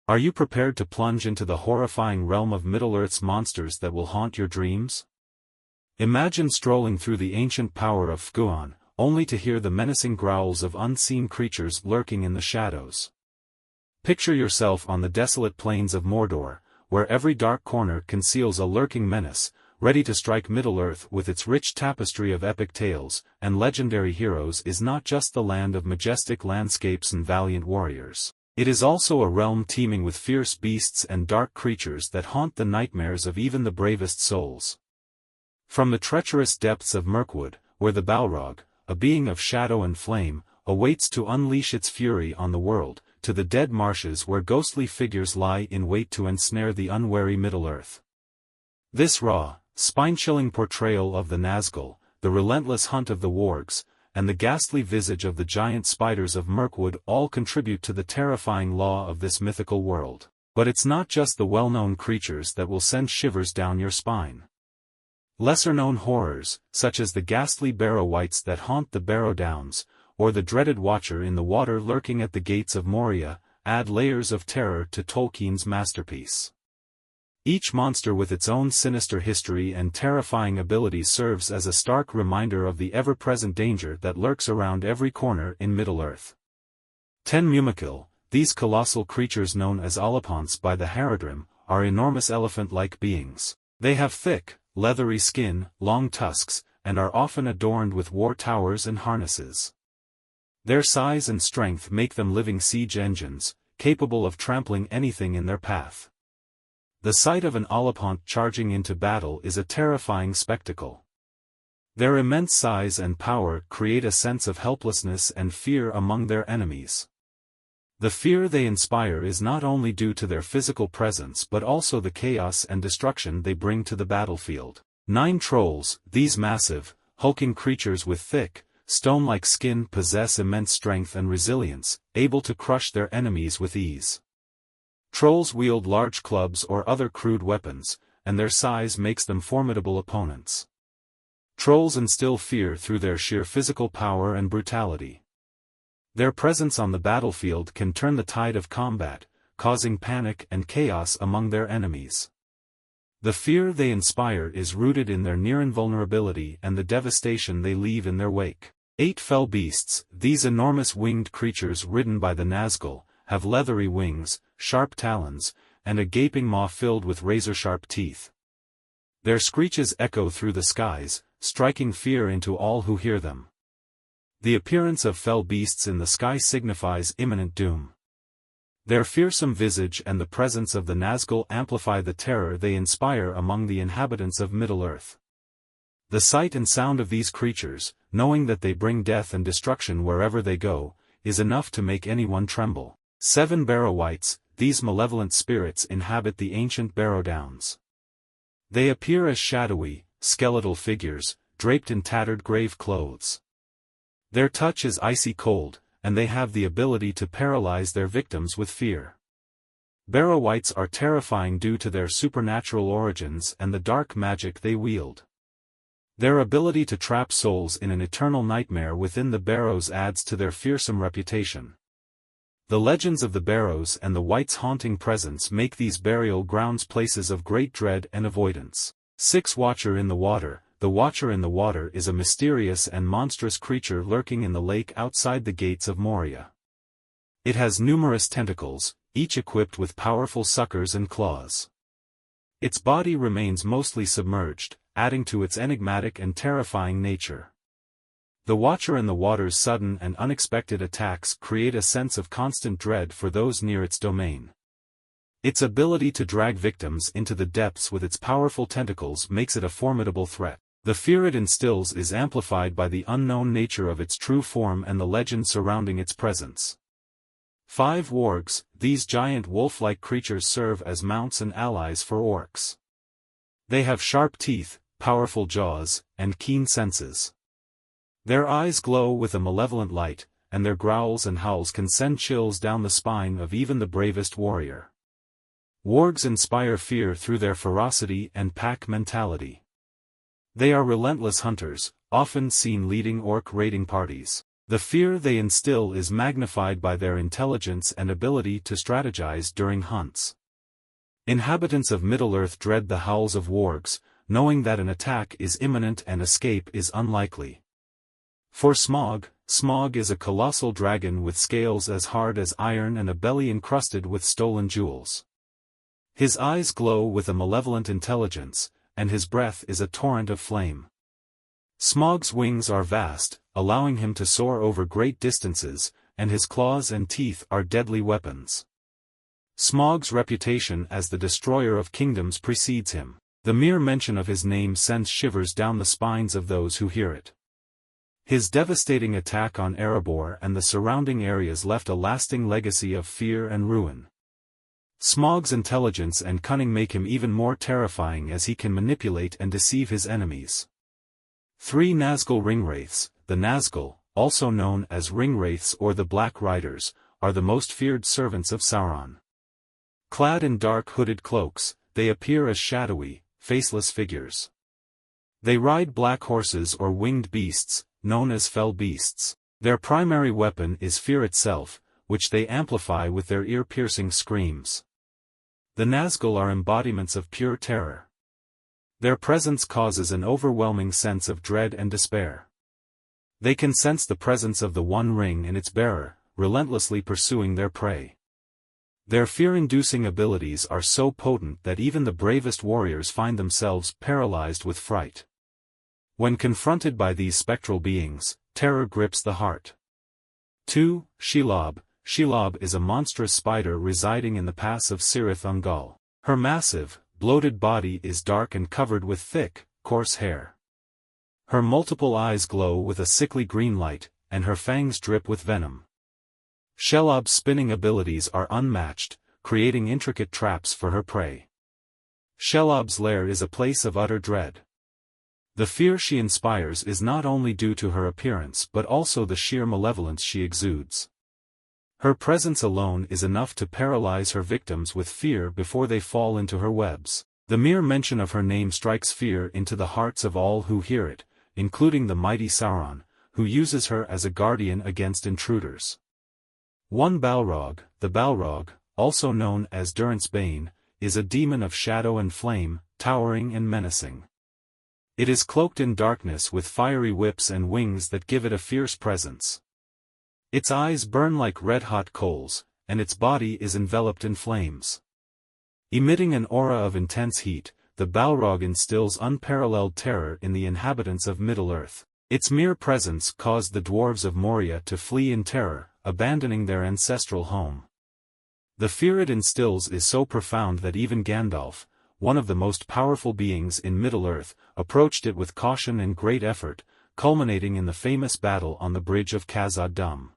Are you prepared to plunge into the horrifying realm of Middle-earth's monsters that will haunt your dreams? Imagine strolling through the ancient power of Fguan, only to hear the menacing growls of unseen creatures lurking in the shadows. Picture yourself on the desolate plains of Mordor, where every dark corner conceals a lurking menace, ready to strike Middle-earth with its rich tapestry of epic tales and legendary heroes. Is not just the land of majestic landscapes and valiant warriors. It is also a realm teeming with fierce beasts and dark creatures that haunt the nightmares of even the bravest souls. From the treacherous depths of Mirkwood, where the Balrog, a being of shadow and flame, awaits to unleash its fury on the world, to the dead marshes where ghostly figures lie in wait to ensnare the unwary Middle-earth. This raw, spine-chilling portrayal of the Nazgul, the relentless hunt of the wargs, and the ghastly visage of the giant spiders of Mirkwood all contribute to the terrifying law of this mythical world. But it's not just the well-known creatures that will send shivers down your spine. Lesser-known horrors, such as the ghastly Barrow Wights that haunt the Barrow Downs, or the dreaded Watcher in the water lurking at the gates of Moria, add layers of terror to Tolkien's masterpiece. Each monster with its own sinister history and terrifying abilities serves as a stark reminder of the ever-present danger that lurks around every corner in Middle-earth. 10 Mumikil, these colossal creatures known as Olipants by the Haradrim, are enormous elephant-like beings. They have thick, leathery skin, long tusks, and are often adorned with war towers and harnesses. Their size and strength make them living siege engines, capable of trampling anything in their path. The sight of an Olipant charging into battle is a terrifying spectacle. Their immense size and power create a sense of helplessness and fear among their enemies. The fear they inspire is not only due to their physical presence but also the chaos and destruction they bring to the battlefield. 9 Trolls, these massive, hulking creatures with thick, stone-like skin possess immense strength and resilience, able to crush their enemies with ease. Trolls wield large clubs or other crude weapons, and their size makes them formidable opponents. Trolls instill fear through their sheer physical power and brutality. Their presence on the battlefield can turn the tide of combat, causing panic and chaos among their enemies. The fear they inspire is rooted in their near invulnerability and the devastation they leave in their wake. 8 Fell Beasts, these enormous winged creatures ridden by the Nazgul, have leathery wings, sharp talons, and a gaping maw filled with razor-sharp teeth. Their screeches echo through the skies, striking fear into all who hear them. The appearance of fell beasts in the sky signifies imminent doom. Their fearsome visage and the presence of the Nazgul amplify the terror they inspire among the inhabitants of Middle-earth. The sight and sound of these creatures, knowing that they bring death and destruction wherever they go, is enough to make anyone tremble. 7 Barrow Wights, these malevolent spirits inhabit the ancient Barrow Downs. They appear as shadowy, skeletal figures, draped in tattered grave clothes. Their touch is icy cold, and they have the ability to paralyze their victims with fear. Barrow Wights are terrifying due to their supernatural origins and the dark magic they wield. Their ability to trap souls in an eternal nightmare within the Barrows adds to their fearsome reputation. The legends of the Barrows and the Wights' haunting presence make these burial grounds places of great dread and avoidance. 6 Watcher in the Water. The Watcher in the Water is a mysterious and monstrous creature lurking in the lake outside the gates of Moria. It has numerous tentacles, each equipped with powerful suckers and claws. Its body remains mostly submerged, adding to its enigmatic and terrifying nature. The Watcher in the Water's sudden and unexpected attacks create a sense of constant dread for those near its domain. Its ability to drag victims into the depths with its powerful tentacles makes it a formidable threat. The fear it instills is amplified by the unknown nature of its true form and the legend surrounding its presence. 5 Wargs, these giant wolf-like creatures serve as mounts and allies for orcs. They have sharp teeth, powerful jaws, and keen senses. Their eyes glow with a malevolent light, and their growls and howls can send chills down the spine of even the bravest warrior. Wargs inspire fear through their ferocity and pack mentality. They are relentless hunters, often seen leading orc raiding parties. The fear they instill is magnified by their intelligence and ability to strategize during hunts. Inhabitants of Middle-earth dread the howls of wargs, knowing that an attack is imminent and escape is unlikely. For Smaug is a colossal dragon with scales as hard as iron and a belly encrusted with stolen jewels. His eyes glow with a malevolent intelligence, and his breath is a torrent of flame. Smaug's wings are vast, allowing him to soar over great distances, and his claws and teeth are deadly weapons. Smaug's reputation as the destroyer of kingdoms precedes him. The mere mention of his name sends shivers down the spines of those who hear it. His devastating attack on Erebor and the surrounding areas left a lasting legacy of fear and ruin. Smaug's intelligence and cunning make him even more terrifying as he can manipulate and deceive his enemies. 3 Nazgul Ringwraiths. The Nazgul, also known as Ringwraiths or the Black Riders, are the most feared servants of Sauron. Clad in dark hooded cloaks, they appear as shadowy, faceless figures. They ride black horses or winged beasts, known as fell beasts. Their primary weapon is fear itself, which they amplify with their ear-piercing screams. The Nazgul are embodiments of pure terror. Their presence causes an overwhelming sense of dread and despair. They can sense the presence of the One Ring and its bearer, relentlessly pursuing their prey. Their fear-inducing abilities are so potent that even the bravest warriors find themselves paralyzed with fright. When confronted by these spectral beings, terror grips the heart. 2. Shelob. Shelob is a monstrous spider residing in the pass of Cirith Ungol. Her massive, bloated body is dark and covered with thick, coarse hair. Her multiple eyes glow with a sickly green light, and her fangs drip with venom. Shelob's spinning abilities are unmatched, creating intricate traps for her prey. Shelob's lair is a place of utter dread. The fear she inspires is not only due to her appearance but also the sheer malevolence she exudes. Her presence alone is enough to paralyze her victims with fear before they fall into her webs. The mere mention of her name strikes fear into the hearts of all who hear it, including the mighty Sauron, who uses her as a guardian against intruders. 1 Balrog. The Balrog, also known as Durrance Bane, is a demon of shadow and flame, towering and menacing. It is cloaked in darkness with fiery whips and wings that give it a fierce presence. Its eyes burn like red-hot coals, and its body is enveloped in flames. Emitting an aura of intense heat, the Balrog instills unparalleled terror in the inhabitants of Middle-earth. Its mere presence caused the dwarves of Moria to flee in terror, abandoning their ancestral home. The fear it instills is so profound that even Gandalf, one of the most powerful beings in Middle-earth, approached it with caution and great effort, culminating in the famous battle on the bridge of Khazad-dûm.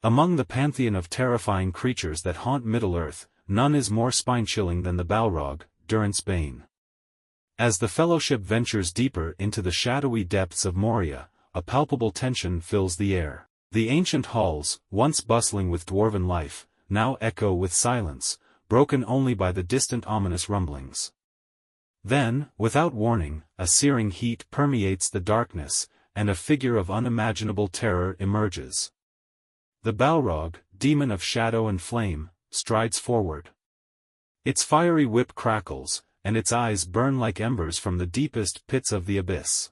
Among the pantheon of terrifying creatures that haunt Middle-earth, none is more spine-chilling than the Balrog, Durrance Bane. As the Fellowship ventures deeper into the shadowy depths of Moria, a palpable tension fills the air. The ancient halls, once bustling with dwarven life, now echo with silence, broken only by the distant ominous rumblings. Then, without warning, a searing heat permeates the darkness, and a figure of unimaginable terror emerges. The Balrog, demon of shadow and flame, strides forward. Its fiery whip crackles, and its eyes burn like embers from the deepest pits of the abyss.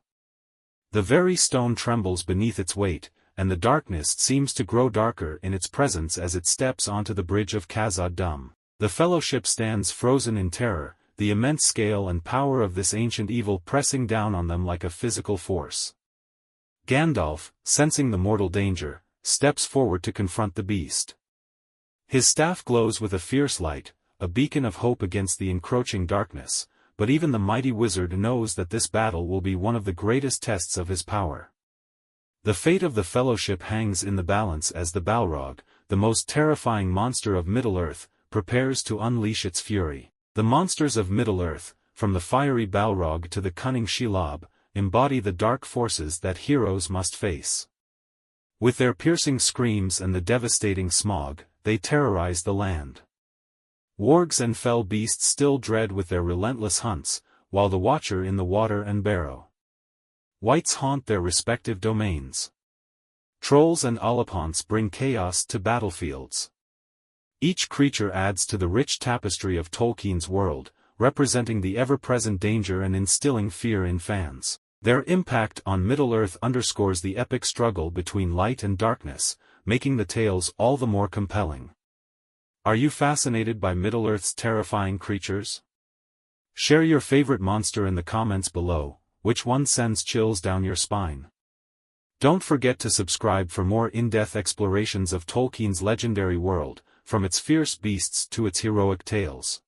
The very stone trembles beneath its weight, and the darkness seems to grow darker in its presence as it steps onto the bridge of Khazad-dûm. The Fellowship stands frozen in terror, the immense scale and power of this ancient evil pressing down on them like a physical force. Gandalf, sensing the mortal danger, steps forward to confront the beast. His staff glows with a fierce light, a beacon of hope against the encroaching darkness, but even the mighty wizard knows that this battle will be one of the greatest tests of his power. The fate of the Fellowship hangs in the balance as the Balrog, the most terrifying monster of Middle-earth, prepares to unleash its fury. The monsters of Middle-earth, from the fiery Balrog to the cunning Shelob, embody the dark forces that heroes must face. With their piercing screams and the devastating Smaug, they terrorize the land. Wargs and fell beasts still dread with their relentless hunts, while the Watcher in the water and barrow. Wights haunt their respective domains. Trolls and Oliphaunts bring chaos to battlefields. Each creature adds to the rich tapestry of Tolkien's world, representing the ever-present danger and instilling fear in fans. Their impact on Middle-earth underscores the epic struggle between light and darkness, making the tales all the more compelling. Are you fascinated by Middle-earth's terrifying creatures? Share your favorite monster in the comments below. Which one sends chills down your spine? Don't forget to subscribe for more in-depth explorations of Tolkien's legendary world, from its fierce beasts to its heroic tales.